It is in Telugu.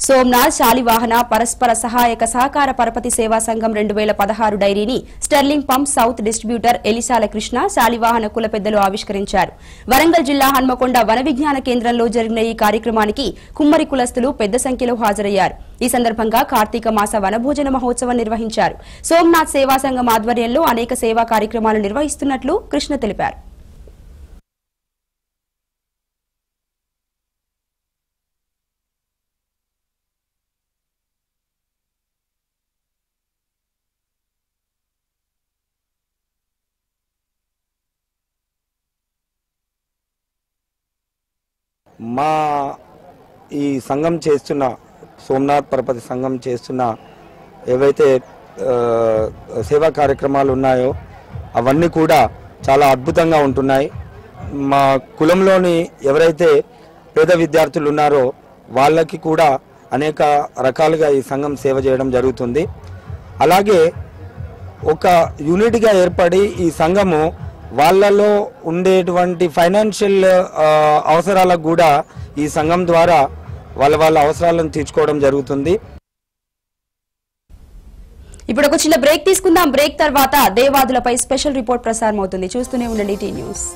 సోమనాథ్ శాలివాహన పరస్పర సహాయక సహకార పరపతి సేవా సంఘం 2016 డైరీని Sterling pump south distributor Elisala Krishna Shalivahana కుల పెద్దలు ఆవిష్కరించారు. వరంగల్ జిల్లా హన్మకొండ వన విజ్ఞాన కేంద్రంలో జరిగిన ఈ కార్యక్రమానికి కుమ్మరి కులస్తులు పెద్ద సంఖ్యలో హాజరయ్యారు. ఈ సందర్భంగా కార్తీక మాస వనభోజన మహోత్సవం నిర్వహించారు. సోమనాథ్ సేవా సంఘం ఆధ్వర్యంలో అనేక సేవా కార్యక్రమాలు నిర్వహిస్తున్నట్లు కృష్ణ తెలిపారు. మా ఈ సంఘం చేస్తున్న సోమనాథ్ పరపతి సంఘం చేస్తున్న ఏవైతే సేవా కార్యక్రమాలు ఉన్నాయో అవన్నీ కూడా చాలా అద్భుతంగా ఉంటున్నాయి. మా కులంలోని ఎవరైతే పేద విద్యార్థులు ఉన్నారో వాళ్ళకి కూడా అనేక రకాలుగా ఈ సంఘం సేవ చేయడం జరుగుతుంది. అలాగే ఒక యూనిట్గా ఏర్పడి ఈ సంఘము వాళ్ళలో ఉండేటువంటి ఫైనాన్షియల్ అవసరాలకు కూడా ఈ సంఘం ద్వారా వాళ్ళ అవసరాలను తీర్చుకోవడం జరుగుతుంది. ఇప్పుడు ఒక చిన్న బ్రేక్ తీసుకుందాం. బ్రేక్ తర్వాత దేవాదులపై స్పెషల్ రిపోర్ట్ ప్రసారం అవుతుంది. చూస్తూనే ఉండండి టీ న్యూస్.